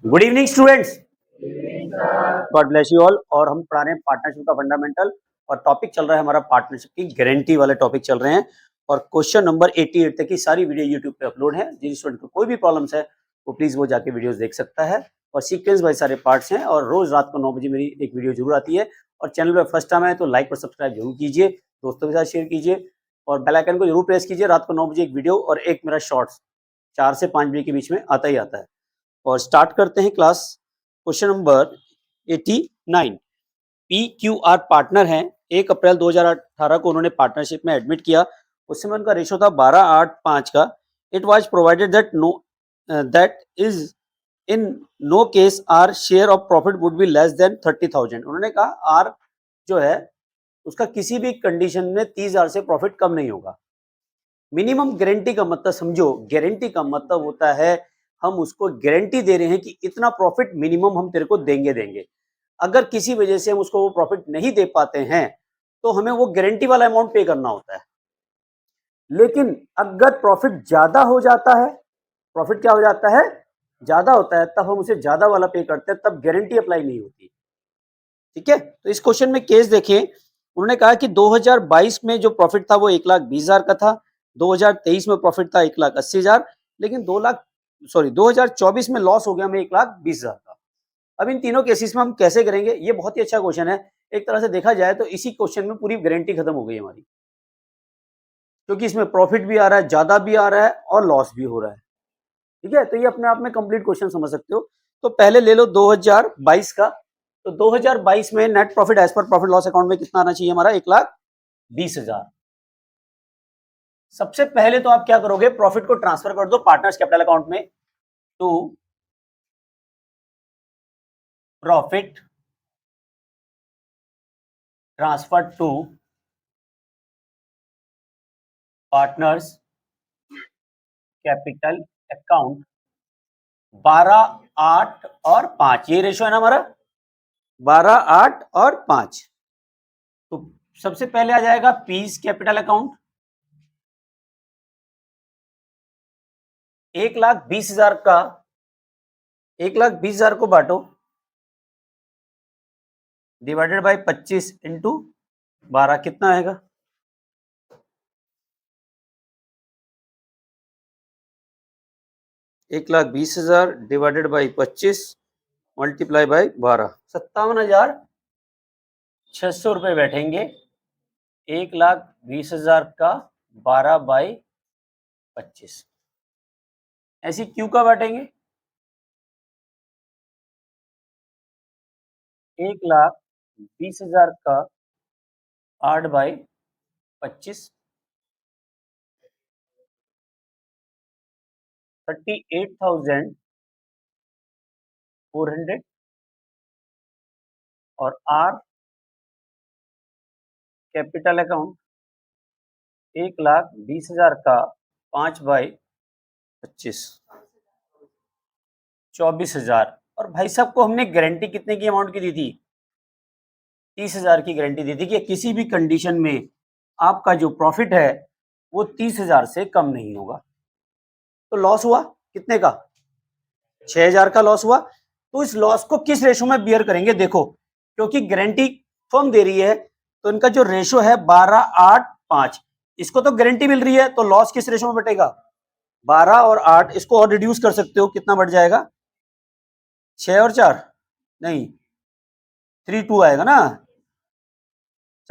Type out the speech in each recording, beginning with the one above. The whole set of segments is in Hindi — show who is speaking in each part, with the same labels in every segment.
Speaker 1: Good evening students, God bless you all. और हम पढ़ा रहे हैं पार्टनरशिप का फंडामेंटल और टॉपिक चल रहा है हमारा पार्टनरशिप की गारंटी वाले टॉपिक चल रहे हैं। और क्वेश्चन नंबर 88 तक की सारी वीडियो यूट्यूब पे अपलोड है। जिन स्टूडेंट को कोई भी प्रॉब्लम्स है वो प्लीज वो जाके वीडियोस देख सकता है। और सीक्वेंस वाइज सारे पार्ट्स हैं और रोज रात को 9 बजे मेरी एक वीडियो जरूर आती है। और चैनल पर फर्स्ट टाइम है तो लाइक और सब्सक्राइब जरूर कीजिए, दोस्तों के साथ शेयर कीजिए और बेल आइकन को जरूर प्रेस कीजिए। रात को 9 बजे एक वीडियो और एक मेरा शॉर्ट्स 4 से 5 बजे के बीच में आता ही आता है। और स्टार्ट करते हैं class. Question number 89। PQR partner हैं। 1 अप्रैल 2018 को उन्होंने पार्टनरशिप में एडमिट किया। उस समय उनका रेशो था 12:8:5 का। It was provided that is in no case our share of profit would be less than 30,000। उन्होंने कहा आर जो है उसका किसी भी कंडीशन में 30,000 से प्रॉफिट कम नहीं होगा। मिनिमम गारंटी का मतलब समझो, गारंटी का मतलब होता है हम उसको गारंटी दे रहे हैं कि इतना प्रॉफिट मिनिमम हम तेरे को देंगे। अगर किसी वजह से हम उसको वो प्रॉफिट नहीं दे पाते हैं तो हमें वो गारंटी वाला अमाउंट पे करना होता है। लेकिन अगर प्रॉफिट ज्यादा हो जाता है, प्रॉफिट क्या हो जाता है, ज्यादा होता है, तब हम उसे ज्यादा वाला पे करते हैं, तब गारंटी अप्लाई नहीं होती। ठीक है, तो इस क्वेश्चन में केस देखिए। उन्होंने कहा कि 2022 में जो प्रॉफिट था वो 1,20,000 का था। 2023 में प्रॉफिट था 1,80,000, लेकिन 2024 में लॉस हो गया हमें 1,20,000 का। अब इन तीनों केसेस में हम कैसे करेंगे, ये बहुत ही अच्छा क्वेश्चन है। एक तरह से देखा जाए तो इसी क्वेश्चन में पूरी गारंटी खत्म हो गई हमारी, क्योंकि इसमें प्रॉफिट भी आ रहा है, ज्यादा भी आ रहा है और लॉस भी हो रहा है। ठीक है, तो ये अपने आप में कंप्लीट क्वेश्चन समझ सकते हो। तो पहले ले लो 2022 का। तो 2022 में net profit as per profit loss account में कितना आना चाहिए हमारा, 1,20,000। सबसे पहले तो आप क्या करोगे, प्रॉफिट को ट्रांसफर कर दो पार्टनर्स कैपिटल अकाउंट में। To profit transfer to partners capital account 12:8:5, ये रेशो है ना हमारा, 12:8:5। तो सबसे पहले आ जाएगा पीस कैपिटल अकाउंट 1,20,000 का, 1,20,000 को बांटो डिवाइडेड बाय 25 इंटू 12, कितना आएगा, 1,20,000 डिवाइडेड बाई 25 मल्टीप्लाई बाई 12, 57,600 रुपए बैठेंगे। 1,20,000 का 12/25, ऐसी क्यू का बांटेंगे, 1,20,000 का 8/25, 38,400। और आर कैपिटल अकाउंट 1,20,000 का 5/25, 24,000। और भाई साहब को हमने गारंटी कितने की अमाउंट की दी थी, 30,000 की गारंटी दी थी कि किसी भी कंडीशन में आपका जो प्रॉफिट है वो 30,000 से कम नहीं होगा। तो लॉस हुआ कितने का, 6,000 का लॉस हुआ। तो इस लॉस को किस रेशो में बियर करेंगे, देखो क्योंकि गारंटी फर्म दे रही है तो इनका जो रेशो है 12:8:5, इसको तो गारंटी मिल रही है तो लॉस किस रेशो में बटेगा, 12 और 8, इसको और रिड्यूस कर सकते हो, कितना बढ़ जाएगा, 6 और 4 नहीं 3:2 आएगा ना,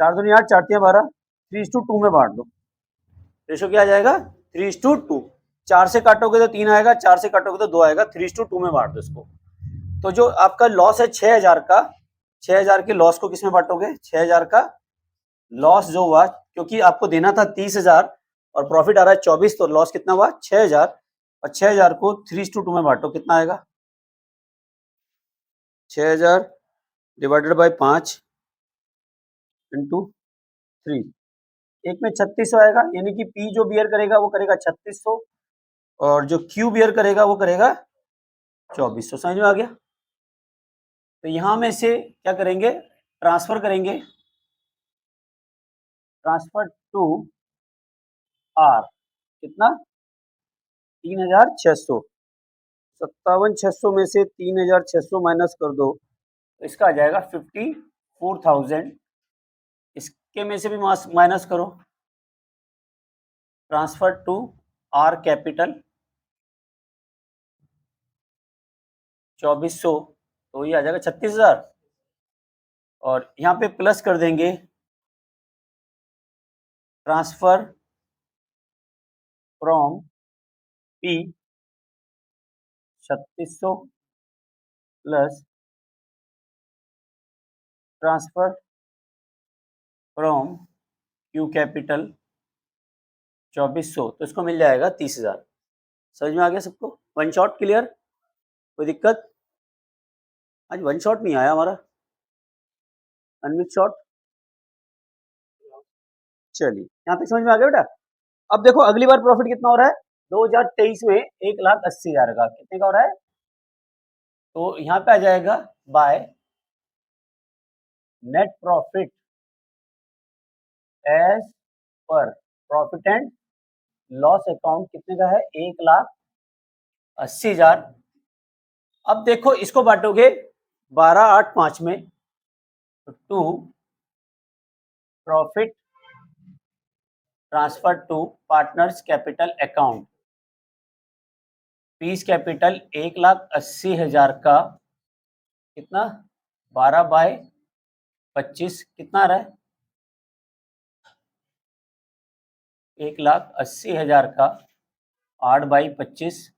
Speaker 1: 4 दूनी 8, 4 12, 3:2 में बांट दो। रेशो क्या आ जाएगा, 3:2। 4 से काटोगे तो 3 आएगा, 4 से काटोगे तो 2 आएगा, 3:2 में बांट दो इसको। तो जो आपका लॉस है 6,000 का, 6,000 के लॉस को किसमें बांटोगे, 6,000 का लॉस जो हुआ, क्योंकि आपको देना था 30,000 और प्रॉफिट आ रहा है 24, तो लॉस कितना हुआ 6,000। और 6,000 को 3:2 में बांटो, कितना आएगा, 6,000 डिवाइडेड बाई 5 इंटू 3, एक में 3600 आएगा, यानी कि पी जो बियर करेगा वो करेगा 3600 और जो क्यू बियर करेगा वो करेगा 2400। समझ में आ गया। तो यहां में से क्या करेंगे, ट्रांसफर करेंगे, ट्रांसफर टू आर, कितना 3,600। 57,600 में से 3,600 माइनस कर दो तो इसका आ जाएगा 54,000। इसके में से भी माइनस करो, ट्रांसफर टू आर कैपिटल 2400, तो ये आ जाएगा 36,000 और यहाँ पे प्लस कर देंगे transfer from P 3600 plus transfer from Q capital 2400, तो इसको मिल जाएगा 30,000। समझ में आ गया सबको? One shot clear? कोई दिक्कत? आज वन शॉट नहीं आया हमारा, अनविथ शॉट। चलिए यहाँ तक समझ में आ गया बेटा। अब देखो अगली बार प्रॉफिट कितना हो रहा है, 2023 में 1,80,000 का, कितने का हो रहा है? तो यहाँ पे आ जाएगा by net profit as per profit and loss account, कितने का है? 1,80,000। अब देखो इसको बांटोगे 12, 8, 5 में, तो to profit transfer to partners capital account, P's capital 1,80,000 का कितना? 12/25 कितना आ रहा है? 1,80,000 का 8/25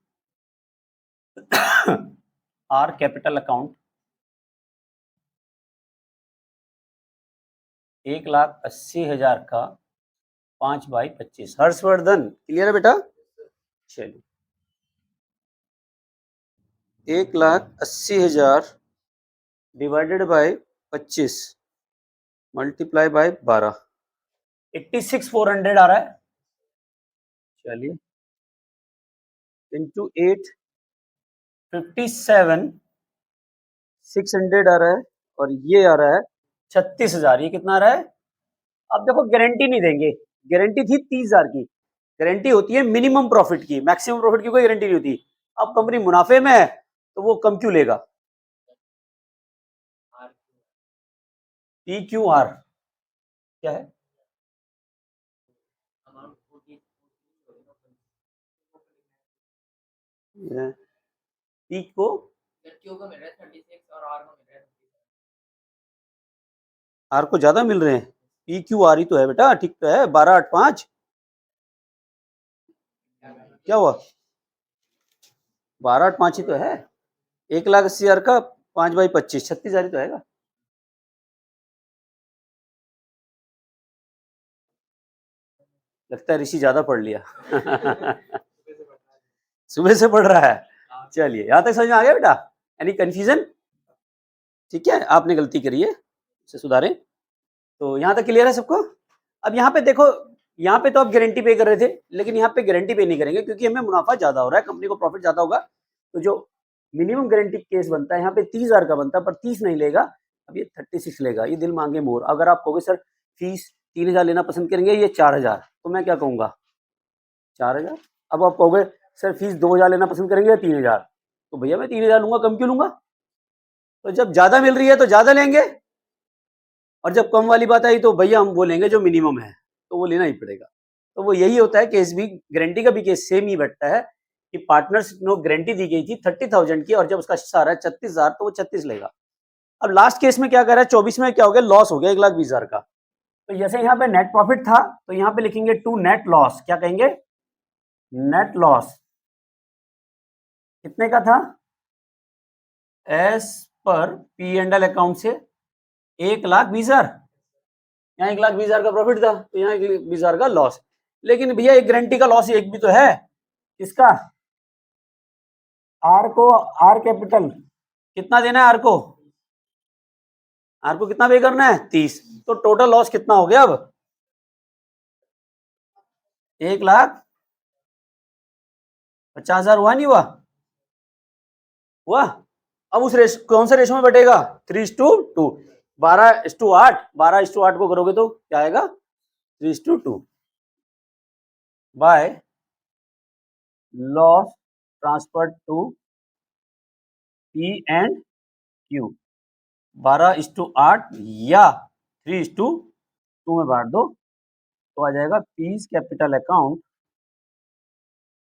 Speaker 1: आर कैपिटल अकाउंट 1,80,000 का 5/25। हर्षवर्धन क्लियर है बेटा? चलिए 1,80,000 डिवाइडेड बाय 25 मल्टीप्लाई बाय 12, 86,400 आ रहा है। चलिए इंटू 8 57,600 आ रहा है और ये आ रहा है 36,000। ये कितना आ रहा है? अब देखो गारंटी नहीं देंगे, गारंटी थी 30,000 की, गारंटी होती है मिनिमम प्रॉफिट की, मैक्सिमम प्रॉफिट की कोई गारंटी नहीं होती। अब कंपनी मुनाफे में है तो वो कम क्यों लेगा? PQR क्या है? पी को आर को ज्यादा मिल रहे हैं, PQR ही तो है बेटा, ठीक तो है, 12, 8, 5 क्या हुआ? 12, 8, 5 ही तो है। 1,80,000 का 5/25 36,000 ही तो आएगा। लगता है ऋषि ज्यादा पढ़ लिया सुबह से पढ़ रहा है। चलिए यहाँ तक समझ में आ गया बेटा? Any confusion? ठीक है, आपने गलती करी है, उसे सुधारें। तो यहाँ तक क्लियर है सबको? अब यहाँ पे देखो, यहाँ पे तो आप गारंटी पे कर रहे थे, लेकिन यहाँ पे गारंटी पे नहीं करेंगे क्योंकि हमें मुनाफा ज्यादा हो रहा है, कंपनी को प्रॉफिट ज्यादा होगा। तो जो मिनिमम गारंटी केस बनता है यहाँ पे 30,000 का बनता है, पर 30 नहीं लेगा, अब ये 36 लेगा। ये दिल मांगे मोर। अगर आप कहोगे सर फीस 3,000 लेना पसंद करेंगे, ये 4,000, तो मैं क्या कहूँगा? 4,000। अब आप कहोगे सर फीस 2,000 लेना पसंद करेंगे या 3,000, तो भैया मैं 3,000 लूंगा, कम क्यों लूंगा? तो जब ज्यादा मिल रही है तो ज्यादा लेंगे, और जब कम वाली बात आई तो भैया हम बोलेंगे जो मिनिमम है तो वो लेना ही पड़ेगा। तो वो यही होता है, केस भी गारंटी का भी केस सेम ही बैठता है कि पार्टनर्स नो गारंटी दी गई थी 30,000 की, और जब उसका हिस्सा आ रहा है 36,000 तो वो 36 लेगा। अब लास्ट केस में क्या कर रहा है, 24 में क्या हो गया? लॉस हो गया 1,20,000 का। तो जैसे यहाँ पे नेट प्रॉफिट था तो यहाँ पे लिखेंगे टू नेट लॉस। क्या कहेंगे? नेट लॉस कितने का था? एस पर P&L अकाउंट से 1,20,000, यहाँ 1,20,000 का प्रॉफिट था तो यहाँ 1,20,000 का लॉस। लेकिन भैया एक गारंटी का लॉस एक भी तो है, इसका आर को, आर कैपिटल कितना देना है? आर को कितना पे करना है? 30। तो टोटल लॉस कितना हो गया? अब 1,50,000 हुआ, नहीं हुआ? हुआ। अब उस कौन सा रेशो में बटेगा? 3:2। 12:8, 12:8 को करोगे तो क्या आएगा? 3:2 by loss transfer to P and Q 12:8 या 3:2 में बांट दो तो आ जाएगा पीस कैपिटल अकाउंट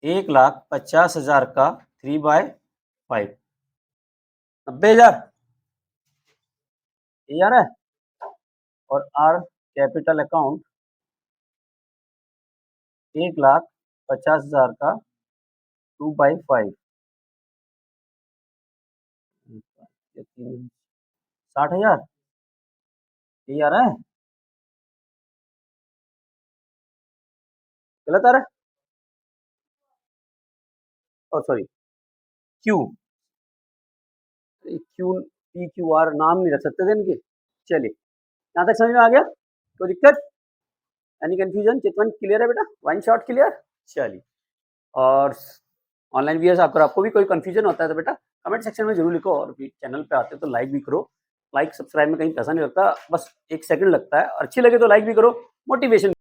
Speaker 1: 1,50,000 का 3/5 90,000 ये आ रहा है और आर कैपिटल अकाउंट 1,50,000 का 2/5 60,000 ये आ रहा है गलत आ रहा है और sorry Q Q P Q R नाम नहीं रख सकते थे इनके चलिए यहाँ तक समझ में आ गया कोई दिक्कत एनी कंफ्यूजन चितवन क्लियर है बेटा वन शॉट क्लियर चलिए और ऑनलाइन व्यूअर्स आपको भी कोई कंफ्यूजन होता है तो बेटा कमेंट सेक्शन में जरूर लिखो और चैनल पे आते हो तो लाइक भी करो लाइक सब्सक्राइब में कहीं पैसा नहीं लगता बस 1 सेकंड लगता है और अच्छी लगे तो लाइक भी करो मोटिवेशन